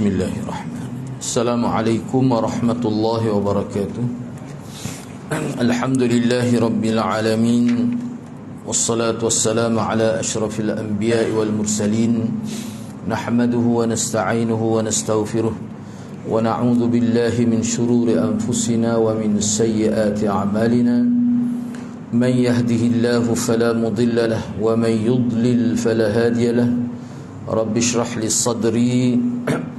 Bismillahirrahmanirrahim. Assalamualaikum warahmatullahi wabarakatuh. Alhamdulillahi rabbil alamin. Wassalatu wassalamu ala asyrafil anbiya'i wal mursalin. Nahmaduhu wa nasta'inuhu wa nastaghfiruh. Wa na'udzu billahi min shururi anfusina wa min sayyiati a'malina. Man yahdihillahu fala mudilla lahu wa man yudlil fala hadiya lahu. Rabbi shrah li sadri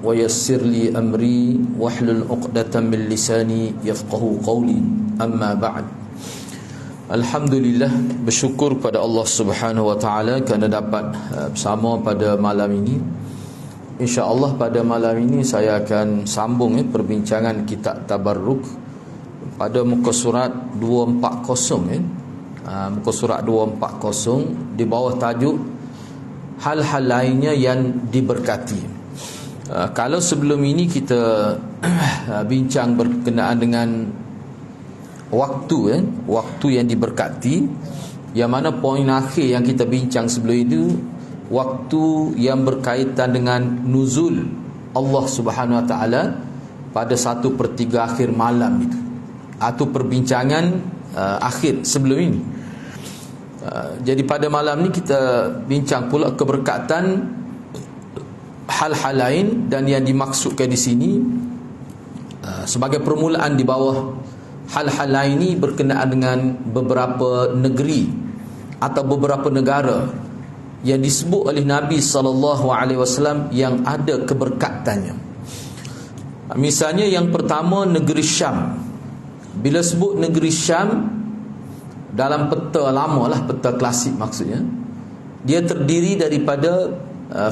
wa yassir li amri wahlul 'uqdatam min lisani yafqahu qawli. Amma ba'd. Alhamdulillah, bersyukur pada Allah Subhanahu wa taala kerana dapat bersama pada malam ini. Insya-Allah pada malam ini saya akan sambung perbincangan kitab Tabarruk pada muka surat 240 muka surat 240 di bawah tajuk hal-hal lainnya yang diberkati. Kalau sebelum ini kita bincang berkenaan dengan waktu waktu yang diberkati, yang mana poin akhir yang kita bincang sebelum itu waktu yang berkaitan dengan nuzul Allah Subhanahu wa taala pada 1/3 akhir malam itu, atau perbincangan akhir sebelum ini. Jadi pada malam ni kita bincang pula keberkatan hal-hal lain, dan yang dimaksudkan di sini sebagai permulaan di bawah hal-hal lain ini berkenaan dengan beberapa negeri atau beberapa negara yang disebut oleh Nabi SAW yang ada keberkatannya. Misalnya yang pertama, negeri Syam. Bila sebut negeri Syam dalam peta lama lah, peta klasik maksudnya, dia terdiri daripada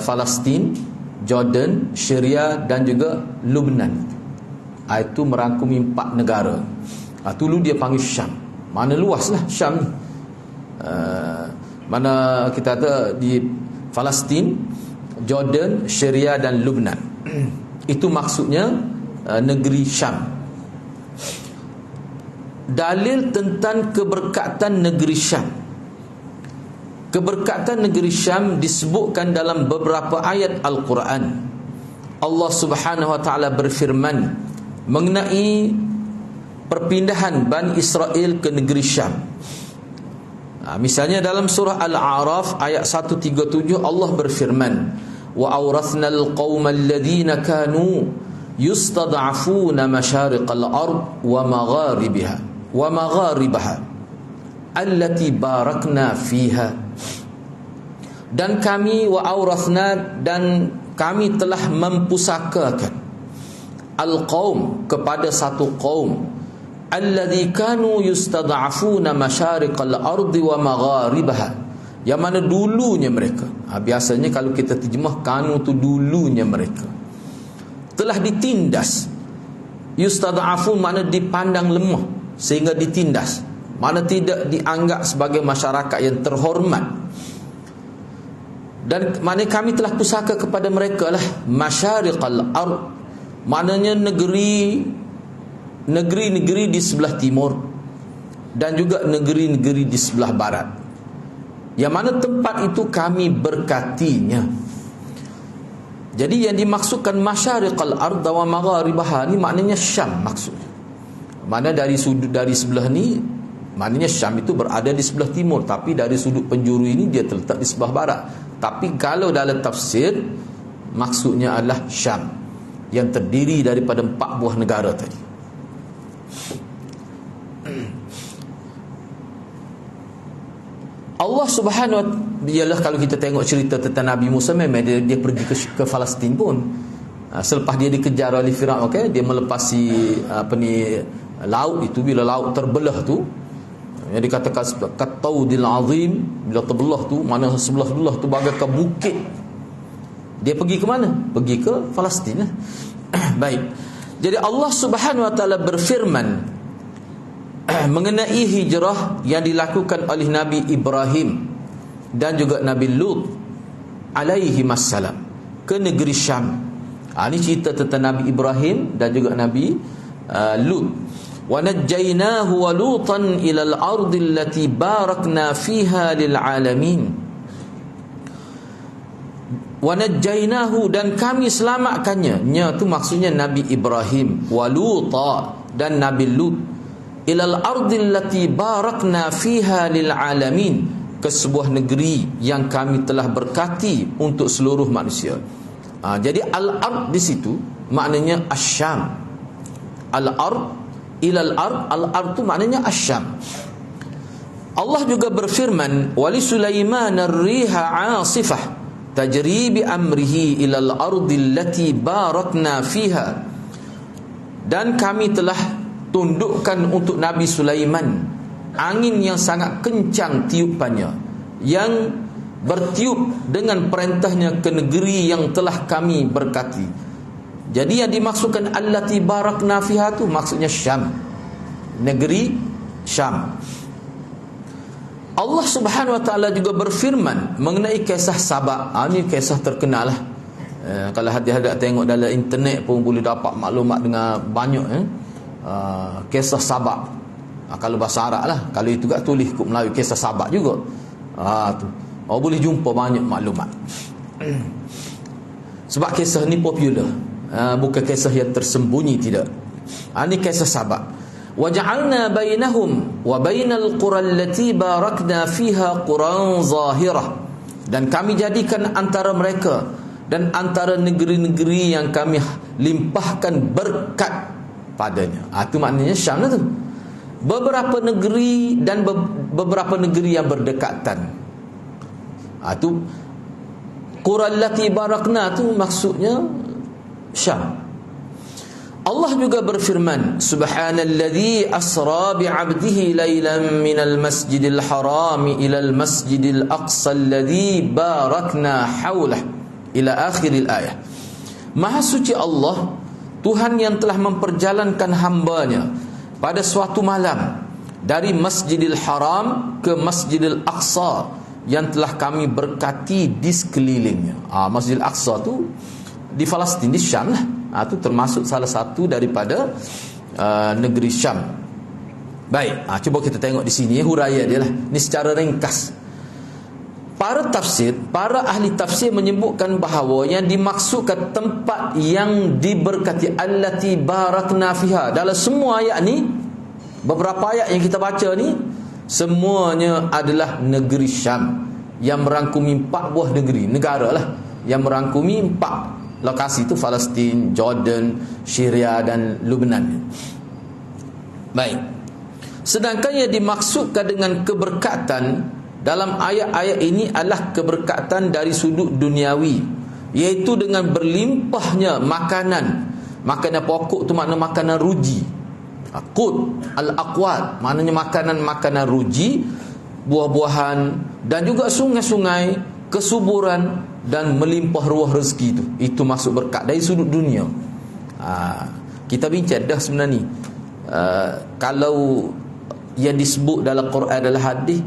Palestin, Jordan, Syria dan juga Lebanon. Itu merangkumi 4 negara. Dulu dia panggil Syam. Mana luas lah Syam ni. Mana kita ada di Palestin, Jordan, Syria dan Lebanon. Itu maksudnya negeri Syam. Dalil tentang keberkatan negeri Syam. Keberkatan negeri Syam disebutkan dalam beberapa ayat Al-Quran. Allah Subhanahu wa taala berfirman mengenai perpindahan Bani Israel ke negeri Syam. Misalnya dalam surah Al-A'raf ayat 137 Allah berfirman, wa awrathnal qaumal ladzina kanu yustad'afuna masyariqal ard wa magharibaha allati barakna fiha. Dan kami wa awrathna, dan kami telah mempusakakan al-qaum, kepada satu qaum, alladzi kanu yustad'afuna masyariqal ardi wa magharibaha, yang mana dulunya mereka, biasanya kalau kita terjemah kanu tu dulunya mereka, telah ditindas. Yustad'afun makna dipandang lemah sehingga ditindas, mana tidak dianggap sebagai masyarakat yang terhormat. Dan mana kami telah pusaka kepada mereka lah masyariqal ard, maknanya negeri-negeri di sebelah timur dan juga negeri-negeri di sebelah barat, yang mana tempat itu kami berkatinya. Jadi yang dimaksudkan masyariqal ard wa magharibaha ni maknanya Syam maksudnya. Mana dari sebelah ni maknanya Syam itu berada di sebelah timur, tapi dari sudut penjuru ini dia terletak di sebelah barat. Tapi kalau dalam tafsir maksudnya adalah Syam yang terdiri daripada 4 buah negara tadi. Allah Subhanahu wa taala, kalau kita tengok cerita tentang Nabi Musa, memang dia pergi ke Palestin pun. Selepas dia dikejar oleh Firaun, dia melepasi laut itu. Bila laut terbelah tu, yang dikatakan kataudil azim, bila terbelah tu, mana sebelah tu bagaikan bukit. Dia pergi ke mana? Pergi ke Palestin. Baik. Jadi Allah Subhanahu wa taala berfirman mengenai hijrah yang dilakukan oleh Nabi Ibrahim dan juga Nabi Lut alaihi wassalam ke negeri Syam. Ini cerita tentang Nabi Ibrahim dan juga Nabi Lut. Wa najjaynahu wa lutan ila al-ardi allati barakna fiha lil alamin. wa najjaynahu, dan kami selamatkannya, nya tu maksudnya Nabi Ibrahim, wa Luta, dan Nabi Lut, ilal ardil lati barakna fiha lil alamin, ke sebuah negeri yang kami telah berkati untuk seluruh manusia. Jadi al-ard di situ maknanya Asy-Syam. Al-ard, ilal ard, al-ard tu maknanya Asy-Syam. Allah juga berfirman, wali Sulaiman ar-riha 'asifah tajri bi amrihi ilal ardil lati barakna fiha, dan kami telah tundukkan untuk Nabi Sulaiman angin yang sangat kencang tiupannya, yang bertiup dengan perintahnya ke negeri yang telah kami berkati. Jadi yang dimaksudkan allati barakna fiha tu maksudnya Syam, negeri Syam. Allah Subhanahu wa taala juga berfirman mengenai kisah Sabak. Ini kisah terkenal lah. Kalau hadiah-hadiah tengok dalam internet pun boleh dapat maklumat dengan banyak. Kisah Sabak. Kalau bahasa Arab lah, kalau itu juga tulis ikut Melayu, kisah Sabak juga. Tu. Boleh jumpa banyak maklumat. Sebab kisah ni popular. Bukan kisah yang tersembunyi, tidak. Ini kisah Sabak. وَجَعَلْنَا بَيْنَهُمْ وَبَيْنَ الْقُرَى الَّتِي بَارَكْنَا فِيهَا قُرًى ظَاهِرَةً, dan kami jadikan antara mereka dan antara negeri-negeri yang kami limpahkan berkat padanya. Itu maknanya Syam lah tu. Beberapa negeri dan beberapa negeri yang berdekatan. Itu Qura allati barakna tu maksudnya Syam. Allah juga berfirman, subhanalladzi asra bi'abdihi lailan minal masjidil harami ilal masjidil aqsa alladzi barakna haulah, ila akhiril ayah. Maha suci Allah, Tuhan yang telah memperjalankan hambanya pada suatu malam dari Masjidil Haram ke Masjidil Aqsa yang telah kami berkati di sekelilingnya. Masjidil Aqsa tu di Palestin, di Syam lah. Itu termasuk salah satu daripada negeri Syam. Baik, cuba kita tengok di sini huraian dia lah. Ini secara ringkas. Para ahli tafsir menyebutkan bahawa yang dimaksudkan tempat yang diberkati allati barakna fiha dalam semua ayat ni, beberapa ayat yang kita baca ni, semuanya adalah negeri Syam yang merangkumi 4 buah negara lah, yang merangkumi 4 lokasi itu, Palestin, Jordan, Syria dan Lebanon. Baik. Sedangkan yang dimaksudkan dengan keberkatan dalam ayat-ayat ini adalah keberkatan dari sudut duniawi, iaitu dengan berlimpahnya makanan pokok tu makna makanan ruji. Qut al-aqwat maknanya makanan ruji, buah-buahan, dan juga sungai-sungai, kesuburan dan melimpah ruah rezeki itu masuk berkat dari sudut dunia. Kita bincang dah sebenarnya ni. Kalau yang disebut dalam Quran adalah hadis,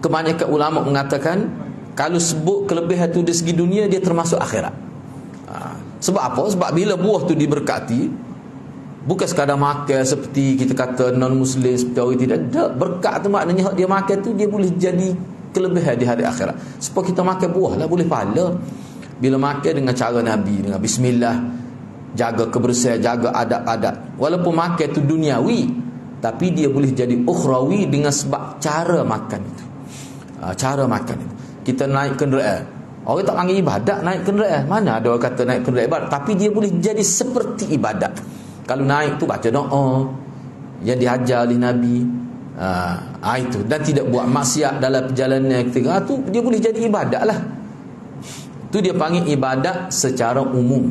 kebanyakan ulama mengatakan kalau sebut kelebihan itu dari segi dunia, dia termasuk akhirat. Sebab apa? Sebab bila buah tu diberkati, bukan sekadar makan seperti kita kata non-muslim seperti orang tidak. Berkat tu maknanya dia makan tu dia boleh jadi kelebihan di hari akhirat. Sebab kita makan buah lah boleh pahala. Bila makan dengan cara Nabi, dengan bismillah, jaga kebersihan, jaga adab-adab. Walaupun makan itu duniawi, tapi dia boleh jadi ukhrawi dengan sebab cara makan itu. Cara makan itu. Kita naik kenderaan, orang tak panggil ibadat naik kenderaan. Mana ada orang kata naik kenderaan ibadat, tapi dia boleh jadi seperti ibadat. Kalau naik tu baca doa yang diajar oleh Nabi, itu, dan tidak buat maksiat dalam perjalanan ketika tu, dia boleh jadi ibadat lah. Tu dia panggil ibadat secara umum.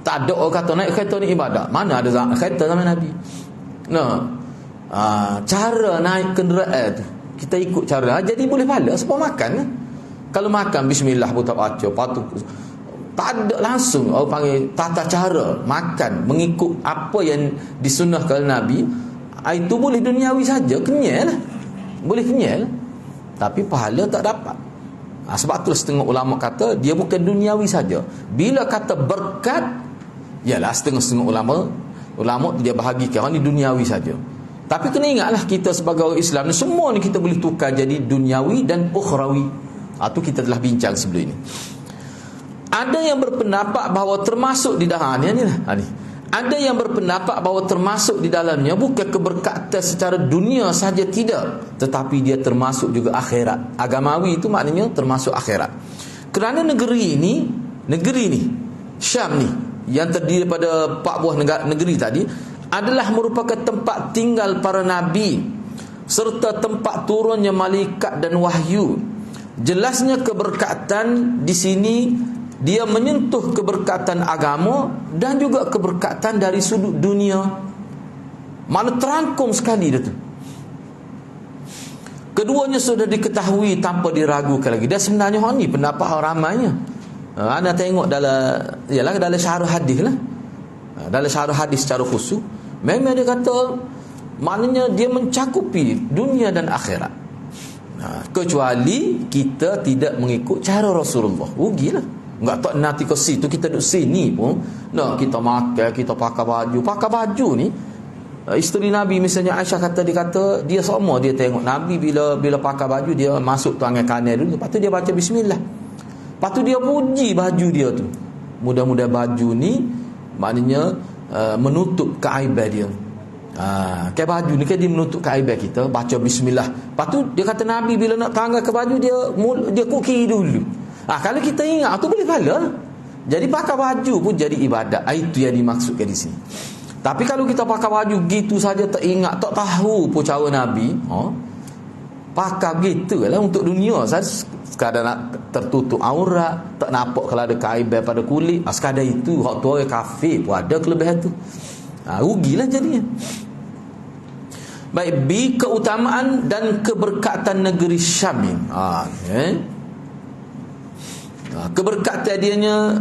Tak ada orang kata naik kereta ni ibadat. Mana ada kereta zaman Nabi. Cara naik kenderaan tu kita ikut cara, jadi boleh pahala sebab makan lah. Kalau makan bismillah pun tak baca, patut tak ada langsung orang panggil tata cara makan mengikut apa yang disunnahkan Nabi. Itu boleh duniawi saja, kenyal lah. Boleh kenyal, tapi pahala tak dapat. Sebab tu setengah ulama kata dia bukan duniawi saja. Bila kata berkat, yalah setengah-setengah ulama dia bahagikan ni duniawi saja. Tapi kena ingatlah kita sebagai orang Islam ni, semua ni kita boleh tukar jadi duniawi dan ukhrawi. Itu kita telah bincang sebelum ini. Ada yang berpendapat bahawa termasuk di dalam ni lah. Ada yang berpendapat bahawa termasuk di dalamnya bukan keberkatan secara dunia sahaja, tidak, tetapi dia termasuk juga akhirat. Agamawi itu maknanya termasuk akhirat. Kerana negeri ni Syam ni, yang terdiri pada 4 buah negeri tadi, adalah merupakan tempat tinggal para nabi serta tempat turunnya malaikat dan wahyu. Jelasnya keberkatan di sini dia menyentuh keberkatan agama dan juga keberkatan dari sudut dunia. Mana terangkum sekali dia tu. Keduanya sudah diketahui tanpa diragukan lagi. Dan sebenarnya ni pendapat orang ramainya. Anda tengok dalam syarah hadis lah. Dalam syarah hadis secara khusus, memang dia kata maknanya dia mencakupi dunia dan akhirat. Kecuali kita tidak mengikut cara Rasulullah. Rugilah. Enggak tak nanti ke situ, kita duduk sini pun kita makan, kita pakai baju ni. Isteri Nabi misalnya Aisyah kata dia sama, dia tengok Nabi bila pakai baju, dia masuk tangan kanan dulu, lepas tu dia baca bismillah, lepas tu dia puji baju dia tu. Mudah-mudah baju ni maknanya menutup keaiban dia. Kayak baju ni kan dia menutup keaiban kita, baca bismillah. Lepas tu dia kata Nabi bila nak tanggal ke baju, dia kuki dulu. Kalau kita ingat tu boleh pahala. Jadi pakai baju pun jadi ibadat. Itu yang dimaksudkan di sini. Tapi kalau kita pakai baju gitu saja, tak ingat, tak tahu pun cara Nabi, pakai begitu lah untuk dunia saja, sekadar nak tertutup aurat, tak nampak kalau ada kaiban pada kulit, sekadar itu. Hak tu orang kafir pun ada kelebihan tu. Rugilah jadinya. Baik, keutamaan dan keberkatan negeri Syam ni. Keberkatan dianya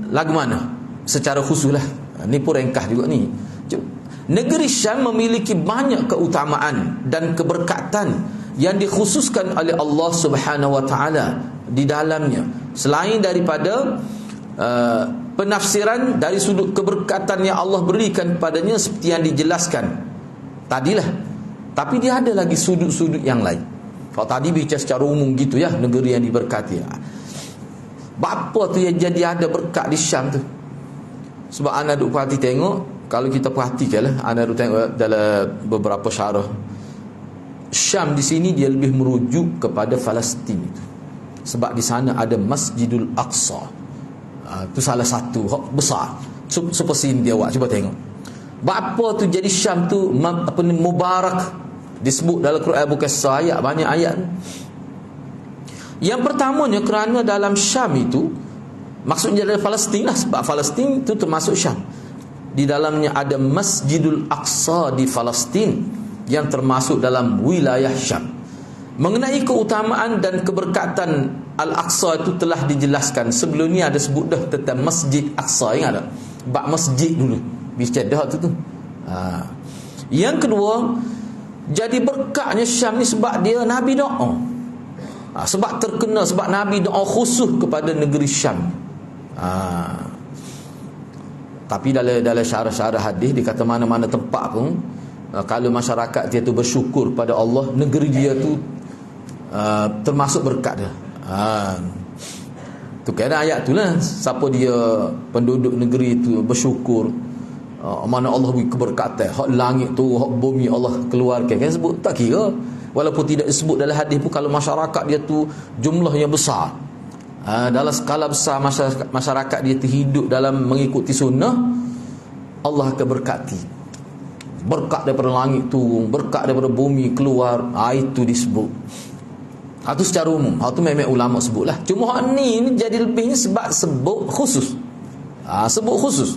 lagu mana? Secara khususlah. Ni pun ringkas juga ni. Negeri Syam memiliki banyak keutamaan dan keberkatan yang dikhususkan oleh Allah Subhanahu wa taala di dalamnya. Selain daripada penafsiran dari sudut keberkatan yang Allah berikan kepadanya seperti yang dijelaskan tadilah. Tapi dia ada lagi sudut-sudut yang lain. Kalau tadi bicara secara umum gitu ya, negeri yang diberkati. Apa tu yang jadi ada berkat di Syam tu? Sebab anda duk perhati tengok, kalau kita perhatikan lah, anda duk tengok dalam beberapa syarah, Syam di sini dia lebih merujuk kepada Palestin itu. Sebab di sana ada Masjidul Aqsa. Itu salah satu besar. Super scene dia awak cuba tengok. Apa tu jadi Syam tu mubarak, disebut dalam Quran bukan ayat, banyak ayat. Yang pertamanya kerana dalam Syam itu, maksudnya dari Palestin lah, sebab Palestin itu termasuk Syam. Di dalamnya ada Masjidul Aqsa di Palestin yang termasuk dalam wilayah Syam. Mengenai keutamaan dan keberkatan Al-Aqsa itu telah dijelaskan. Sebelum ni ada sebut dah tentang Masjid Aqsa, ingat tak? Bab masjid dulu bicara dah tu. Yang kedua, jadi berkatnya Syam ni sebab dia Nabi doa. Sebab terkena, sebab Nabi doa khusus kepada negeri Syam. Tapi dalam syarah-syarah hadis dikata mana-mana tempat pun, kalau masyarakat dia tu bersyukur pada Allah, negeri dia tu termasuk berkat dia. Tu kan ayat tu lah, siapa dia penduduk negeri tu bersyukur, mana Allah beri keberkatan, hak langit tu, hak bumi Allah keluarkan, kan sebut tak kira. Walaupun tidak disebut dalam hadis pun, kalau masyarakat dia tu jumlahnya besar, dalam skala besar masyarakat dia tu hidup dalam mengikuti sunnah, Allah akan berkati. Berkat daripada langit turun, berkat daripada bumi keluar. Itu disebut. Itu secara umum. Itu memang ulama sebutlah. Cuma ni jadi lebihnya sebab sebut khusus. Sebut khusus.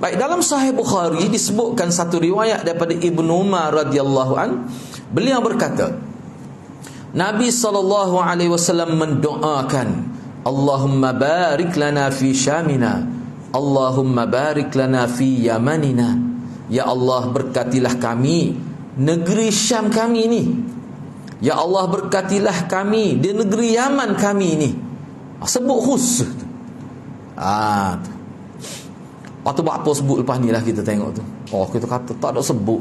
Baik, dalam Sahih Bukhari disebutkan satu riwayat daripada Ibnu Umar radhiyallahu an. Beliau berkata, Nabi SAW mendoakan, Allahumma barik lana fi Syamina, Allahumma barik lana fi Yamanina. Ya Allah, berkatilah kami negeri Syam kami ni. Ya Allah, berkatilah kami di negeri Yaman kami ni. Sebut khusus. Lepas tu buat apa sebut lepas ni lah kita tengok tu. Kita kata tak ada sebut.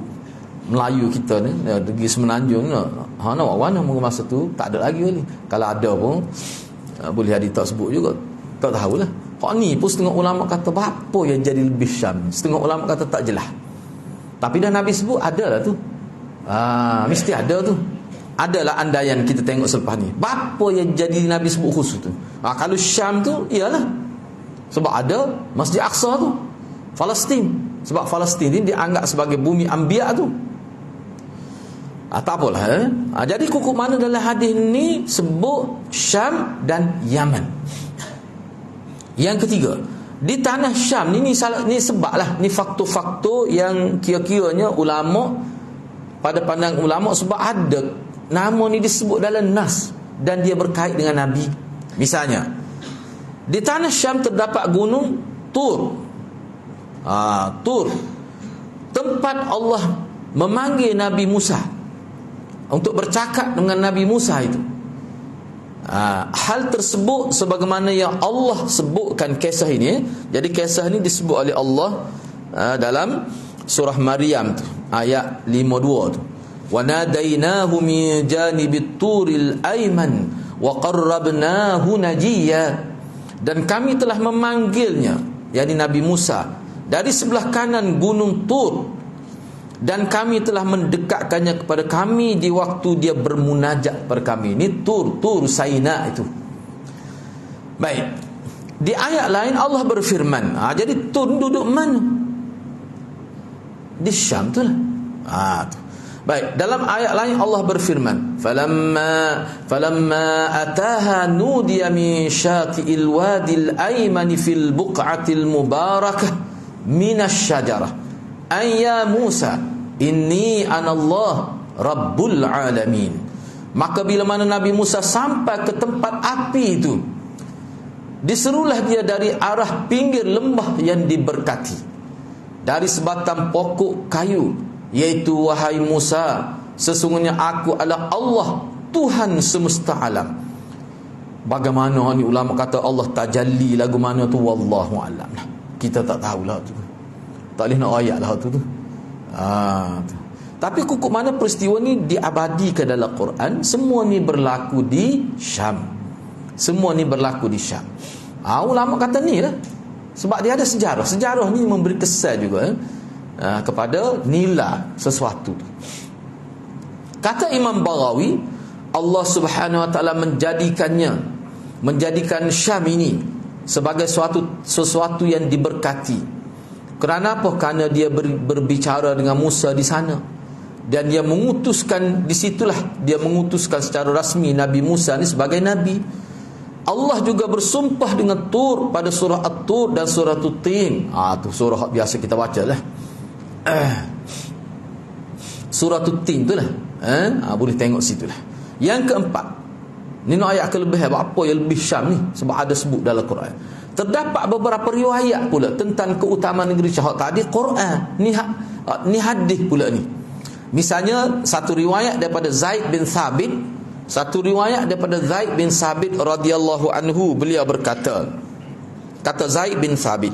Melayu kita ni, pergi Semenanjung ni, nak buat mana masa tu tak ada lagi ni. Kalau ada pun boleh ada tak sebut juga, tak tahulah. Kok ni pun setengah ulama kata apa yang jadi lebih Syam, setengah ulama kata tak jelas. Tapi dah Nabi sebut ada lah tu. Mesti ada tu. Adalah andaian kita tengok selepas ni. Apa yang jadi Nabi sebut khusus tu? Kalau Syam tu iyalah sebab ada Masjid Aqsa tu, Palestin. Sebab Palestin ni dianggap sebagai bumi Anbiya tu. Tak apalah. Jadi kukuh mana dalam hadis ni sebut Syam dan Yaman. Yang ketiga, di tanah Syam ni sebab lah, ni faktor-faktor yang kira-kiranya ulama, pada pandangan ulama, sebab ada nama ni disebut dalam nas dan dia berkait dengan Nabi. Misalnya di tanah Syam terdapat gunung Tur. Tur, tempat Allah memanggil Nabi Musa untuk bercakap dengan Nabi Musa itu. Hal tersebut sebagaimana yang Allah sebutkan kisah ini. Jadi kisah ini disebut oleh Allah dalam surah Maryam tu, ayat 52 tu. Wa nadainahu min janibit turil ayman wa qarrabnahu najiyya. Dan kami telah memanggilnya, yakni Nabi Musa, dari sebelah kanan gunung Tur, dan kami telah mendekatkannya kepada kami di waktu dia bermunajat kepada kami. Ini Tur Saina itu. Baik. Di ayat lain Allah berfirman. Jadi Tur duduk mana? Di Syam tu lah. Baik, dalam ayat lain Allah berfirman, falamma ataha nudiya min syati'il wadil aymani fil buq'atil mubarakah minasy syajarah ya Musa inni anallah rabbul alamin. Maka bila mana Nabi Musa sampai ke tempat api itu, diserulah dia dari arah pinggir lembah yang diberkati, dari sebatang pokok kayu, iaitu wahai Musa, sesungguhnya aku adalah Allah, Tuhan semesta alam. Bagaimana ni ulama kata Allah tajalli lagu mana tu, wallahu alam. Kita tak tahulah tu. Tak boleh nak ayat lah tu. Tapi kukuh mana peristiwa ni diabadikan dalam Quran. Semua ni berlaku di Syam. Semua ni berlaku di Syam. Ulama kata ni lah, sebab dia ada sejarah. Sejarah ni memberi kesan juga kepada nilai sesuatu. Kata Imam Baghawi, Allah Subhanahu Wa Taala menjadikan Syam ini sebagai sesuatu yang diberkati. Kerana apa? Kerana dia berbicara dengan Musa di sana, dan dia mengutuskan, disitulah dia mengutuskan secara rasmi Nabi Musa ni sebagai Nabi. Allah juga bersumpah dengan Tur pada surah At-Tur dan surah At-Tin. Tu surah biasa kita baca lah. Surah At-Tin tu lah. Boleh tengok situ lah. Yang keempat, ni nak ayat kelebihan apa yang lebih Syam ni, sebab ada sebut dalam Quran. Terdapat beberapa riwayat pula tentang keutamaan negeri Syam. Tadi Quran, ni hadis pula ni. Misalnya satu riwayat daripada Zaid bin Thabit, radhiyallahu anhu, beliau berkata, kata Zaid bin Thabit,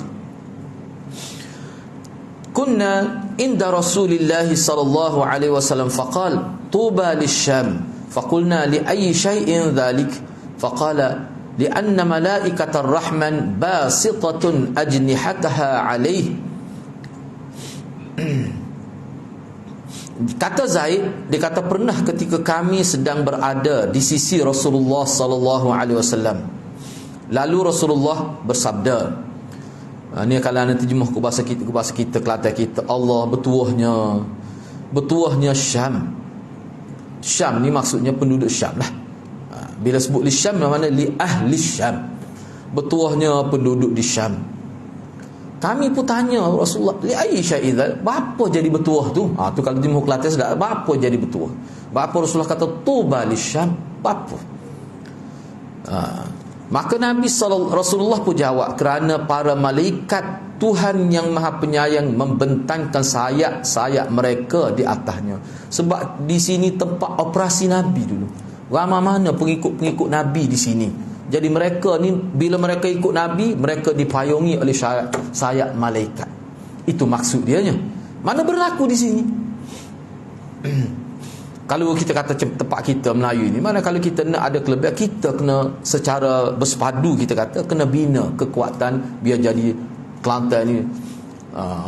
kunna inda Rasulillah sallallahu alaihi wasallam faqal tuba lisyam faqulna li ayyi shay'in dhalik faqala li'anna malaikatar rahman basitatun ajnihataha alaih. Kata Zaid, dia kata pernah ketika kami sedang berada di sisi Rasulullah sallallahu alaihi wasallam, lalu Rasulullah bersabda, ni kalau nak terjemah ke bahasa kita Kelantan kita, Allah betuahnya Syam. Syam ni maksudnya penduduk Syam lah. Bila sebut li Syam, mana li ahli Syam, betuahnya penduduk di Syam. Kami pun tanya Rasulullah, li ayyi syai'in, apa jadi betuah tu? Tu kalau terjemah Kelantan sudah, apa jadi betuah? Apa Rasulullah kata tuba li Syam, apa? Maka Rasulullah pun jawab, kerana para malaikat Tuhan yang Maha Penyayang membentangkan sayap-sayap mereka di atasnya. Sebab di sini tempat operasi Nabi dulu. Ramai mana pengikut-pengikut Nabi di sini. Jadi mereka ni, bila mereka ikut Nabi, mereka dipayungi oleh sayap malaikat. Itu maksud dianya. Mana berlaku di sini. Kalau kita kata tempat kita Melayu ni, mana kalau kita nak ada kelebihan, kita kena secara bersepadu, kita kata kena bina kekuatan biar jadi Kelantan ni.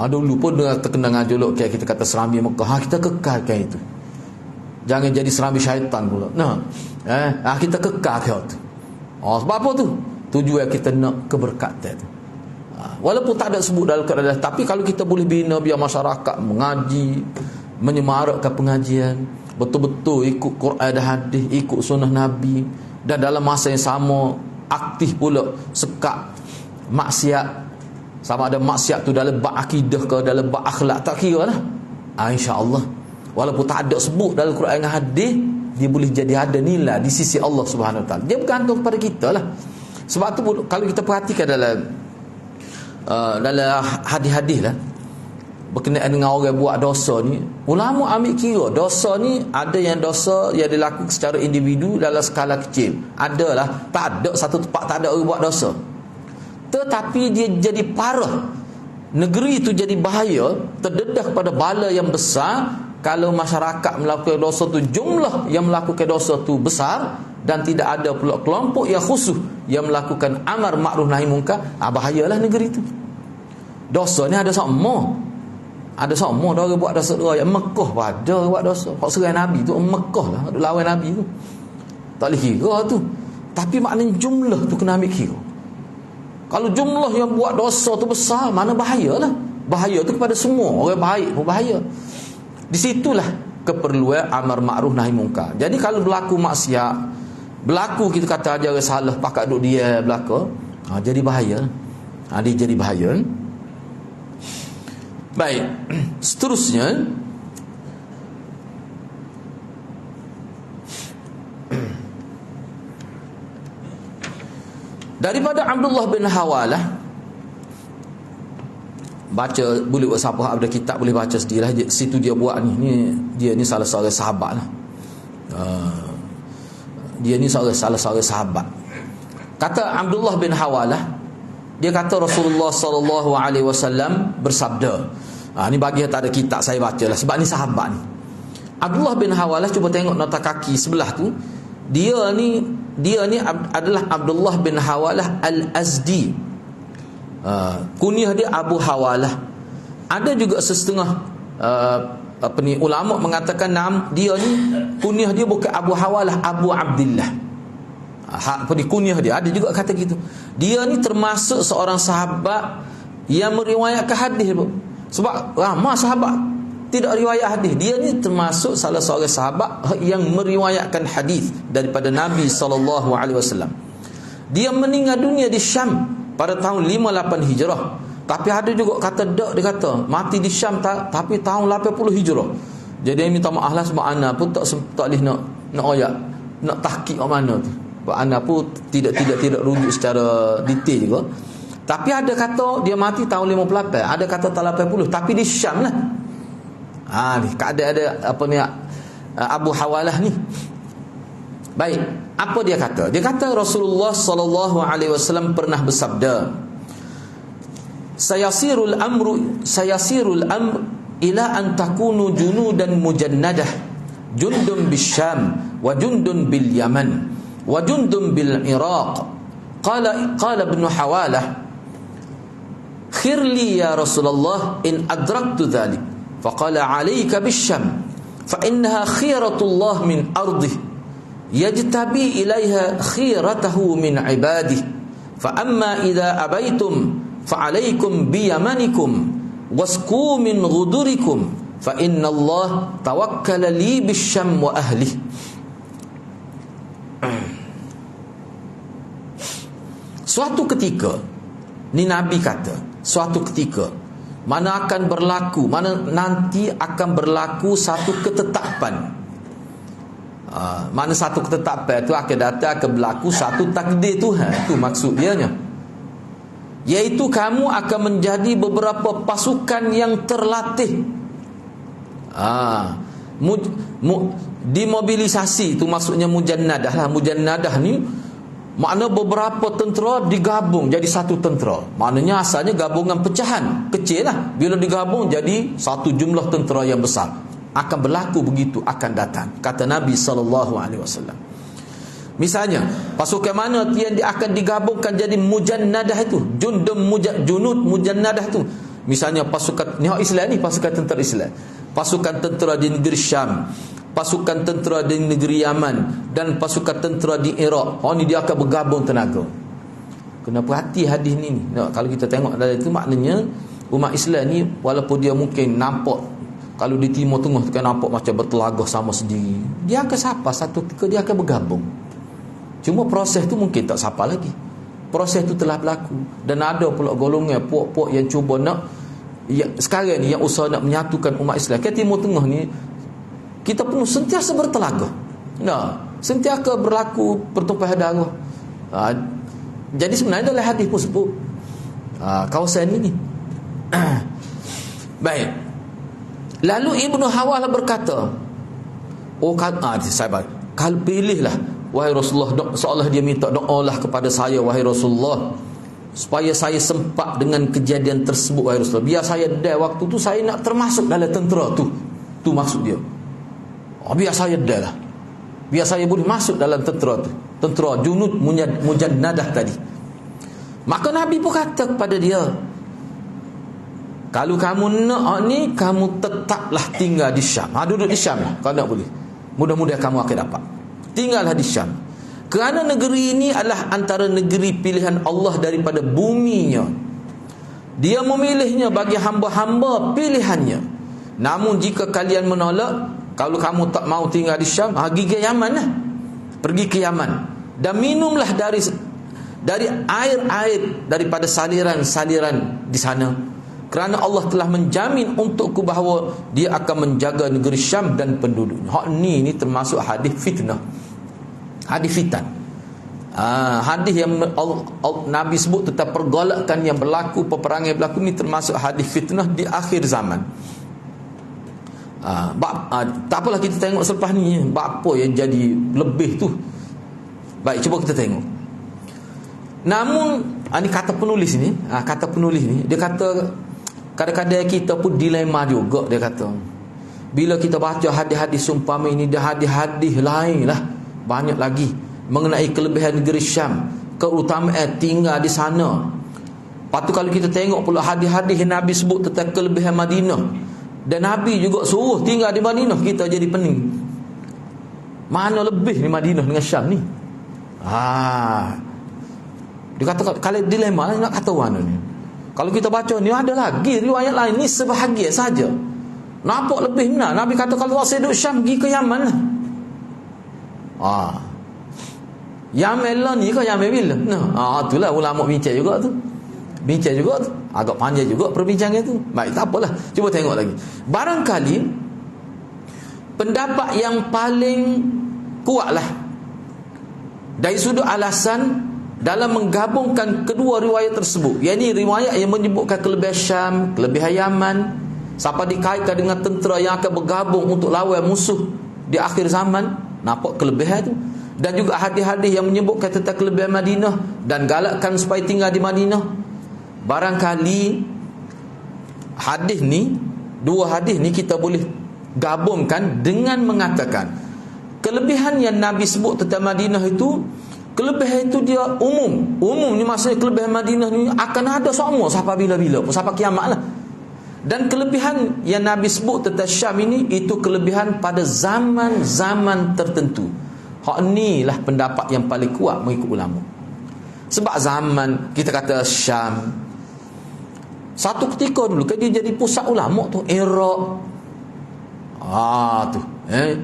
Dulu pun terkena dengan jolok kita kata Serambi Mekah, kita kekalkan itu. Jangan jadi Serambi syaitan pula. Kita kekalkan tu. Sebab apa tu? Tujuan kita nak keberkatan tu. Walaupun tak ada sebut dalam Quran, tapi kalau kita boleh bina biar masyarakat mengaji, menyemarakkan pengajian, betul-betul ikut Quran dan hadis, ikut sunnah Nabi, dan dalam masa yang sama aktif pula sekat maksiat, sama ada maksiat tu dalam bab akidah ke dalam bab akhlak, tak kira lah. InsyaAllah walaupun tak ada sebut dalam Quran dan hadis, dia boleh jadi ada nilai di sisi Allah Subhanahu Wa Taala. Dia bergantung kepada kita lah. Sebab tu kalau kita perhatikan dalam hadis-hadis lah berkenaan dengan orang buat dosa ni, ulama ambil kira dosa ni ada yang dosa yang dilakukan secara individu dalam skala kecil, adalah tak ada satu tempat tak ada orang buat dosa, tetapi dia jadi parah, negeri itu jadi bahaya, terdedah kepada bala yang besar kalau masyarakat melakukan dosa tu, jumlah yang melakukan dosa tu besar, dan tidak ada pula kelompok yang khusus yang melakukan amar ma'ruf nahi munkar. Bahayalah negeri itu. Dosa ni ada sama. Ada sama dah orang buat dosa dua. Yang Mekah pun ada orang buat dosa. Hak serai Nabi tu Mekah lah, lawan Nabi tu. Tak boleh kira tu. Tapi maknanya jumlah tu kena ambil kira. Kalau jumlah yang buat dosa tu besar, mana bahayalah. Bahaya tu kepada semua. Orang baik pun bahaya. Di situlah keperluan amar ma'ruf nahi munkar. Jadi kalau berlaku maksiat, berlaku kita kata aja orang salah, pakat duduk dia belaka, jadi bahaya. Dia jadi bahaya. Baik, seterusnya daripada Abdullah bin Hawalah, baca boleh buat siapa ada kitab boleh baca sendirilah. Situ dia buat ni dia ni salah seorang sahabat lah. Dia ni salah seorang sahabat. Kata Abdullah bin Hawalah, dia kata Rasulullah sallallahu alaihi wasallam bersabda. Ni bagi tak ada kitab saya bacalah sebab ni sahabat ni. Abdullah bin Hawalah, cuba tengok nota kaki sebelah tu. Dia ni adalah Abdullah bin Hawalah Al-Azdi. Kunyah dia Abu Hawalah. Ada juga setengah ulama mengatakan dia ni kunyah dia bukan Abu Hawalah, Abu Abdillah. Kunyah dia ada juga kata gitu. Dia ni termasuk seorang sahabat yang meriwayatkan hadis. Sebab ramai sahabat tidak riwayat hadis. Dia ni termasuk salah seorang sahabat yang meriwayatkan hadis daripada Nabi SAW. Dia meninggal dunia di Syam pada tahun 58 Hijrah. Tapi ada juga kata dia kata mati di Syam tapi tahun 80 Hijrah. Jadi dia minta maaf lah sebab ana pun tak boleh nak ayat, nak tahqiq kat mana tu. Sebab ana pun tidak rujuk secara detail juga. Tapi ada kata dia mati tahun 58, ada kata tahun 80, tapi di Syam lah. Ni ada apa ni Abu Hawalah ni. Baik, apa dia kata? Dia kata Rasulullah sallallahu alaihi wasallam pernah bersabda, Sayasirul amr ila an takunu junudan mujannadah, jundun bisyam wa jundun bil yaman wa jundun bil Iraq. Qala ibn Hawalah, khirli ya Rasulullah in adraktu dhalik. Faqala alayka bisyam fa innaha khiratullah min ardih yajtabi ilaiha khiratahu min ibadih. Fa amma idza abaitum fa alaykum bi yamanikum wasku min ghudurikum fa inna Allah tawakkala li bisyam wa ahli. Suatu ketika, ni Nabi kata, suatu ketika mana nanti akan berlaku satu ketetapan. Mana satu ketetapan itu akan datang, akan berlaku satu takdir Tuhan. Itu maksud dianya. Iaitu kamu akan menjadi beberapa pasukan yang terlatih. Dimobilisasi itu maksudnya mujannadah lah. Mujannadah ni makna beberapa tentera digabung jadi satu tentera. Maknanya asalnya gabungan pecahan kecil lah, bila digabung jadi satu jumlah tentera yang besar. akan berlaku begitu akan datang, kata Nabi SAW. Misalnya pasukan mana yang akan digabungkan jadi mujannadah itu, junud mujannadah itu. Misalnya pasukan Islam ni, pasukan tentera Islam, pasukan tentera di negeri Syam, pasukan tentera di negeri Yaman, dan pasukan tentera di Iraq. Ni dia akan bergabung tenaga. Kena perhati hadis ni. Kalau kita tengok dalam itu, maknanya umat Islam ni walaupun dia mungkin nampak, kalau di Timur Tengah tu kan nampak macam bertelagah sama sendiri, dia akan sapa satu ketika dia akan bergabung. Cuma proses tu mungkin tak sapa lagi. Proses tu telah berlaku. Dan ada pula golongan puak-puak yang cuba nak, sekarang ni yang usaha nak menyatukan umat Islam. Ke Timur Tengah ni kita pun sentiasa bertelagah. Sentiasa berlaku pertumpahan darah. Jadi sebenarnya dalam hadis pun sebut kawasan ini. Baik. Lalu Ibnu Hawala berkata, sahabat, kalau pilihlah wahai Rasulullah, seolah dia minta doalah kepada saya wahai Rasulullah, supaya saya sempat dengan kejadian tersebut wahai Rasulullah. Biar saya waktu tu saya nak termasuk dalam tentera tu. Tu maksud dia. Biar saya lah. Biar saya boleh masuk dalam tentera tu. Tentera junud mujannadah tadi. Maka Nabi pun kata kepada dia, kalau kamu nak ni, kamu tetaplah tinggal di Syam. Duduk di Syam lah, kalau nak boleh. Mudah-mudahan kamu akan dapat. Tinggallah di Syam. Kerana negeri ini adalah antara negeri pilihan Allah daripada buminya. Dia memilihnya bagi hamba-hamba pilihannya. Namun jika kalian menolak, kalau kamu tak mau tinggal di Syam, pergi ke Yaman lah. Pergi ke Yaman. Dan minumlah dari air-air daripada saliran-saliran di sana. Kerana Allah telah menjamin untukku bahawa dia akan menjaga negeri Syam dan penduduknya. Ni termasuk hadis fitnah. Hadis fitan. Hadis yang Nabi sebut tentang pergolakan yang berlaku, peperangan yang berlaku ni termasuk hadis fitnah di akhir zaman. Tak apalah, kita tengok selepas ni apa yang jadi lebih tu. Baik, cuba kita tengok. Namun ini kata penulis ni, dia kata kadang-kadang kita pun dilema juga. Dia kata bila kita baca hadis-hadis sumpama ini dan hadis-hadis lain lah, banyak lagi mengenai kelebihan negeri Syam, keutamaan tinggal di sana. Lepas tu kalau kita tengok pula hadis-hadis yang Nabi sebut tentang kelebihan Madinah, dan Nabi juga suruh tinggal di Madinah, kita jadi pening. Mana lebih ni Madinah dengan Syam ni? Dia kata kalau dilema nak kata mana ni. Kalau kita baca ni ada lagi riwayat lain ni sebahagian saja. Nampak lebih benar. Nabi kata kalau saya duduk Syam, pergi ke Yaman lah. Yaman lah ni ke Yaman bila? Itulah ulama bincang juga tu. Agak panjang juga perbincangan tu. Baik, tak apalah. Cuba tengok lagi. Barangkali pendapat yang paling kuatlah dari sudut alasan dalam menggabungkan kedua riwayat tersebut, yakni riwayat yang menyebutkan kelebihan Syam, kelebihan Yaman, sampai dikaitkan dengan tentera yang akan bergabung untuk lawan musuh di akhir zaman, nampak kelebihan itu. Dan juga hadis-hadis yang menyebutkan tentang kelebihan Madinah dan galakkan supaya tinggal di Madinah. Barangkali hadis ni, dua hadis ni kita boleh gabungkan dengan mengatakan kelebihan yang Nabi sebut tentang Madinah itu, kelebihan itu dia umum ni, maksudnya kelebihan Madinah ni akan ada semua sampai bila-bila pun, sampai kiamat lah. Dan kelebihan yang Nabi sebut tentang Syam ini, itu kelebihan pada zaman-zaman tertentu. Ni lah pendapat yang paling kuat mengikut ulama. Sebab zaman kita kata Syam, satu ketika dulu kan dia jadi pusat ulama tu, Iraq,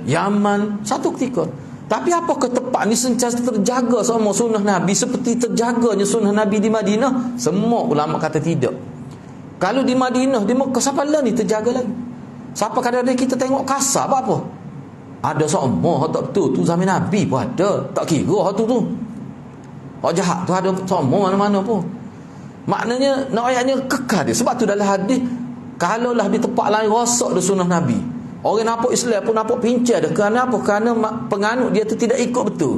Yaman, satu ketika. Tapi apakah tempat ni sentiasa terjaga sama sunnah Nabi seperti terjaganya sunnah Nabi di Madinah? Semua ulama kata tidak. Kalau di Madinah, di Mekah, siapa lah ni terjaga lagi? Siapa kadang-kadang kita tengok kasar apa? Ada semua tak betul tu zaman Nabi pun ada. Tak kira tu. Jahat tu ada semua mana-mana pun. Maknanya nak ayatnya kekal dia. Sebab tu dalam hadis, kalaulah di tempat lain rosak dah sunnah Nabi, orang nampak Islam pun nampak pincang dah. Kerana apa? Kerana penganut dia tu tidak ikut betul.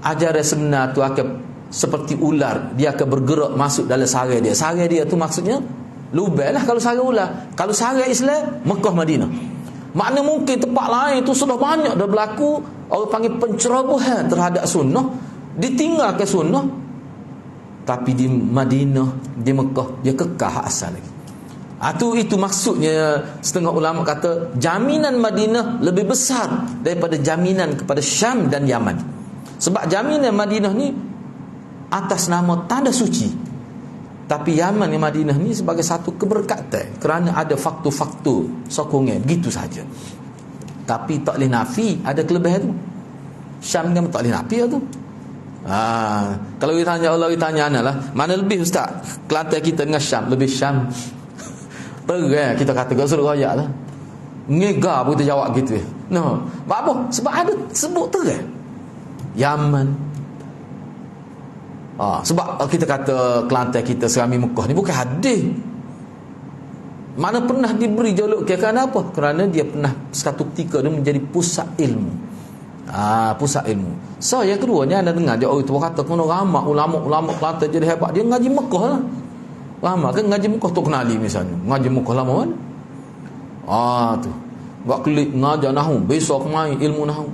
Ajaran sebenar tu akan seperti ular, dia akan bergerak masuk dalam sarai dia. Sarai dia tu maksudnya lubang lah kalau sarai ular. Kalau sarai Islam, Mekah Madinah. Makna mungkin tempat lain tu sudah banyak dah berlaku orang panggil pencerobohan terhadap sunnah, ditinggalkan sunnah. Tapi di Madinah, di Mekah, dia kekal hak asal lagi. Itu maksudnya setengah ulama kata jaminan Madinah lebih besar daripada jaminan kepada Syam dan Yaman. Sebab jaminan Madinah ni atas nama tanda suci, tapi Yaman dan Madinah ni sebagai satu keberkatan kerana ada faktor-faktor sokongan, begitu saja. Tapi tak boleh nafi ada kelebihan tu. Syam kan tak boleh nafi tu. Kalau kita tanya Allah, kita tanya anak lah, mana lebih ustaz? Kelantan kita dengan Syam, lebih Syam. Terang kita kata kat suruh royak lah. Ngegar pun kita jawab gitu. No. Apa? Sebab ada sebut terang. Yaman. Sebab kita kata Kelantan kita Serami Mekah ni bukan hadis. Mana pernah diberi jolok kerana apa? Kerana dia pernah satu ketika dia menjadi pusat ilmu. Pusat ilmu. So yang keduanya anda dengar dia orang tu kata kena ramai ulama-ulama Kelantan jadi hebat. Dia ngaji Mekah lah. Lama kan ngaji Mekah tu kenali misalnya. Ngaji Mekah lama kan? Tu. Buat klik ngajar nahwu, besok main ilmu nahwu.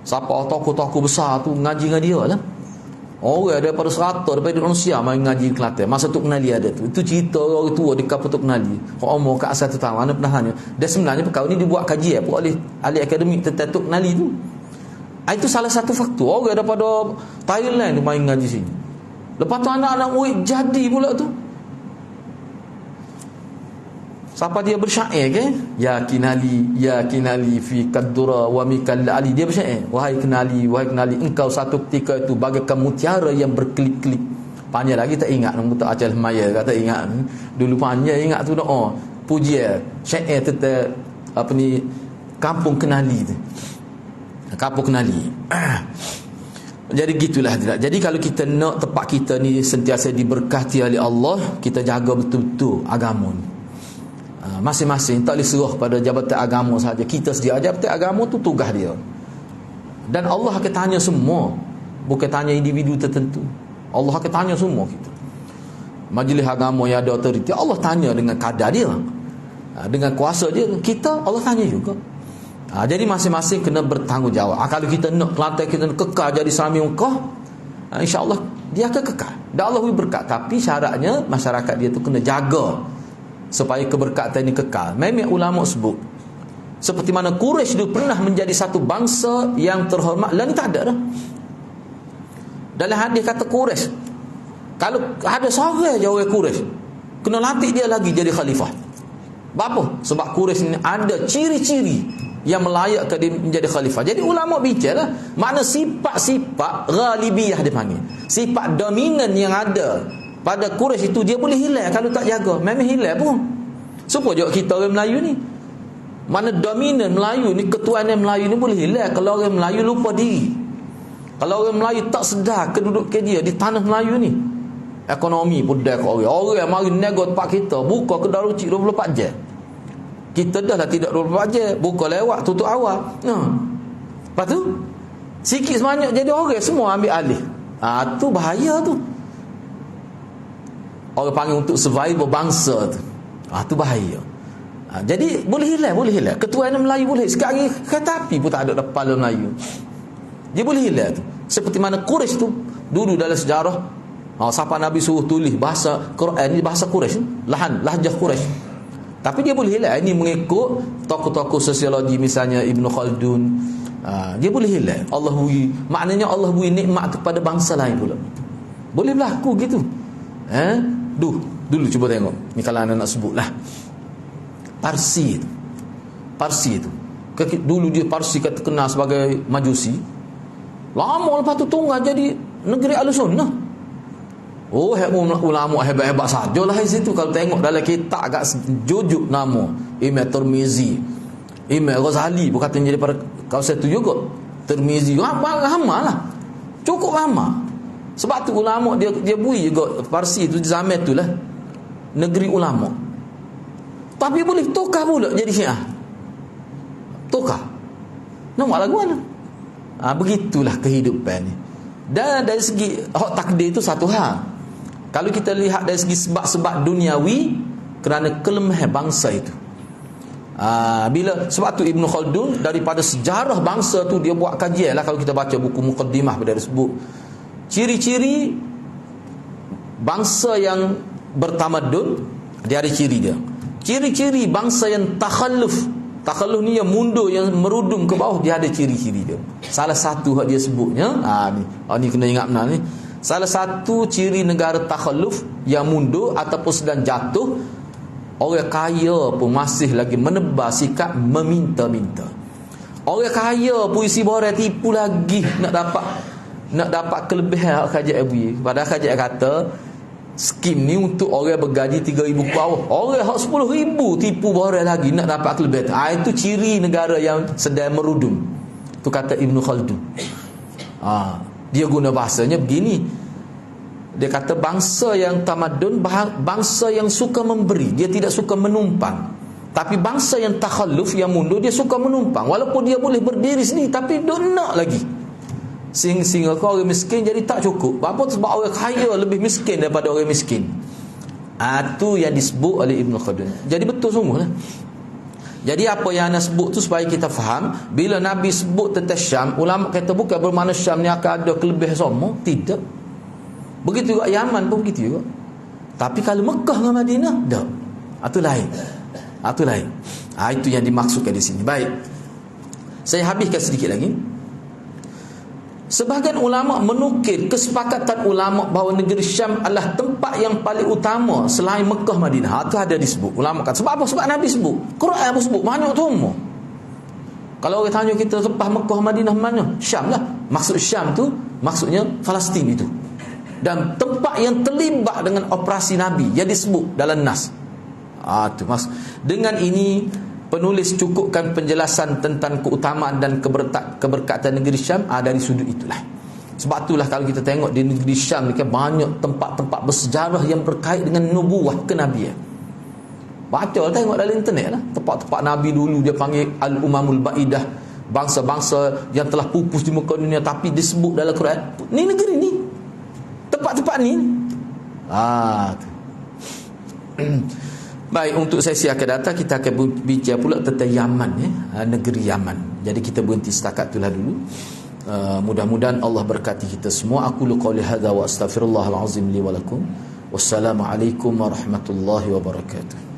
Siapa tokoh-tokoh besar tu ngaji dengan dia lah. Orang daripada 100 daripada Indonesia main ngaji Kelantan. Masa tu kenali ada tu. Itu cerita orang tua di kapal tu kenali. Orang umur kat asal tu tahu mana pernah hanya. Dan sebenarnya perkara ni dibuat kajian apa oleh ahli akademik tentang tu kenali tu. Itu salah satu faktor. Orang daripada Thailand tu main ngaji sini. Lepas tu anak-anak murid jadi pula tu. Siapa dia bersyair ke? Ya kinali fi kaddura wa mikal ali. Dia bersyair. Wahai kenali, engkau satu ketika itu bagaikan mutiara yang berkelip-kelip. Panjang lagi tak ingat nama tak Aceh Maya kata ingat. Dulu panjang ingat tu doa. Pujian syair tentang apa ni kampung kenali tu. Kampung kenali. Jadi gitulah. Jadi kalau kita nak tempat kita ni sentiasa diberkati oleh Allah, kita jaga betul-betul agama ni. Masing-masing tak boleh serah pada jabatan agama saja. Kita sedia jabatan agama tu tugas dia. Dan Allah akan tanya semua, bukan tanya individu tertentu. Allah akan tanya semua kita. Majlis agama yang ada autoriti, Allah tanya dengan kadar dia, dengan kuasa dia. Kita Allah tanya juga. Jadi masing-masing kena bertanggungjawab. Kalau kita nak Kelantan kita nak kekal jadi Serami Mekah, insya-Allah dia akan kekal. Dan Allah beri berkat. Tapi syaratnya masyarakat dia tu kena jaga supaya keberkatan ini kekal. Memang ulama sebut seperti mana Quraisy dulu pernah menjadi satu bangsa yang terhormat. Lah ni tak ada dah. Dalam hadis kata Quraisy, kalau ada seorang je orang Quraisy, kena latih dia lagi jadi khalifah. Apa? Sebab Quraisy ni ada ciri-ciri yang melayakkan dia menjadi khalifah. Jadi ulama bicara mana sifat-sifat ghalibiyah dia panggil. Sifat dominan yang ada pada Quraisy itu dia boleh hilang kalau tak jaga. Memang hilang pun. Supaya juga kita orang Melayu ni. Mana dominan Melayu ni, ketuanan Melayu ni boleh hilang kalau orang Melayu lupa diri. Kalau orang Melayu tak sedar kedudukan dia di tanah Melayu ni. Ekonomi pun dah kat orang. Orang mari nego tempat kita, buka kedai runcit 24 jam. Kita dah lah tidak 24 jam, buka lewat, tutup awal. Lepas tu sikit sebanyak jadi orang semua ambil alih. Tu bahaya tu. Orang panggil untuk survival bangsa tu. Tu bahaya. Jadi boleh hilang. Ketuanan Melayu boleh. Sekarang ni kereta api pun tak ada kepala Melayu. Dia boleh hilang tu. Seperti mana Quraisy tu dulu dalam sejarah, siapa Nabi suruh tulis bahasa Quran ni bahasa Quraisy, lahjah Quraisy. Tapi dia boleh hilang. Ini mengikut tokoh-tokoh sosiologi misalnya Ibn Khaldun. Dia boleh hilang. Maknanya Allah beri nikmat kepada bangsa lain pula. Boleh berlaku gitu. Dulu cuba tengok. Ni kalau anda nak sebut lah. Parsi itu. Dulu dia Parsi kata kenal sebagai Majusi. Lama lepas tu tunggal jadi negeri Ahlussunnah. Ulama hebat-hebat sajalah di situ. Kalau tengok dalam kitab agak jujuk nama Imam Tirmizi, Imam Ghazali pun katanya daripada kawasan itu juga. Tirmizi ramai lah. Cukup ramai. Sebab tu ulama dia bui juga Parsi itu zaman itulah negeri ulama. Tapi boleh tukar pula jadi Syiah. Tukar. Nampak lagu mana? Begitulah kehidupan ni. Dan dari segi hak takdir itu satu hal. Kalau kita lihat dari segi sebab-sebab duniawi, kerana kelemahan bangsa itu. Bila sebab tu Ibn Khaldun daripada sejarah bangsa tu dia buat kajian lah. Kalau kita baca buku muqaddimah pada disebut ciri-ciri bangsa yang bertamadun, dia ada ciri dia. Ciri-ciri bangsa yang takhalluf ni yang mundur, yang merudum ke bawah, dia ada ciri-ciri dia. Salah satu dia sebutnya ni kena ingat benar ni. Salah satu ciri negara takhalluf yang mundur ataupun sedang jatuh, orang kaya pun masih lagi menebar sikap meminta-minta. Orang kaya pun isi borang tipu lagi nak dapat kelebihan kerajaan bui. Padahal kerajaan kata skim ni untuk orang bergaji 3,000 ke bawah. Orang hak 10,000 tipu borang lagi nak dapat kelebihan. Itu ciri negara yang sedang merudum. Tu kata Ibn Khaldun. Dia guna bahasanya begini. Dia kata bangsa yang tamadun, bangsa yang suka memberi, dia tidak suka menumpang. Tapi bangsa yang takhalluf, yang mundur, dia suka menumpang. Walaupun dia boleh berdiri sendiri, tapi dia nak lagi. Sehingga orang miskin jadi tak cukup. Apa sebab orang kaya lebih miskin daripada orang miskin. Itu yang disebut oleh Ibn Khaldun. Jadi betul semua lah. Jadi apa yang anda sebut tu supaya kita faham, bila Nabi sebut tentang Syam, ulama kata bukan bermakna Syam ni akan ada kelebihan semua. Tidak. Begitu juga Yaman pun begitu juga. Tapi kalau Mekah dengan Madinah, tak. Itu lain. Itu lain. Itu yang dimaksudkan di sini. Baik. Saya habiskan sedikit lagi. Sebahagian ulama menukil kesepakatan ulama bahawa negeri Syam adalah tempat yang paling utama selain Mekah Madinah. Itu ada disebut. Ulama kata sebab apa? Sebab Nabi sebut. Quran pun sebut. Banyak tu semua. Kalau orang tanya kita tempat Mekah Madinah mana? Syam lah. Maksud Syam tu maksudnya Palestin itu. Dan tempat yang terlibat dengan operasi Nabi yang disebut dalam Nas. Tu mas. Dengan ini penulis cukupkan penjelasan tentang keutamaan dan keberkatan negeri Syam dari sudut itulah. Sebab itulah kalau kita tengok di negeri Syam ni kan banyak tempat-tempat bersejarah yang berkait dengan nubuah kenabian. Baca tengok dalam internet lah. Tempat-tempat Nabi dulu dia panggil Al-Umamul Ba'idah, bangsa-bangsa yang telah pupus di muka dunia, tapi disebut dalam Quran ni negeri ni, tempat-tempat ni. Baik, untuk sesi akan datang kita akan bincang pula tentang Yaman, negeri Yaman. Jadi kita berhenti setakat itulah dulu. Mudah-mudahan Allah berkati kita semua. Aku qouli hadza wa astaghfirullahal azim li wa lakum. Wassalamualaikum warahmatullahi wabarakatuh.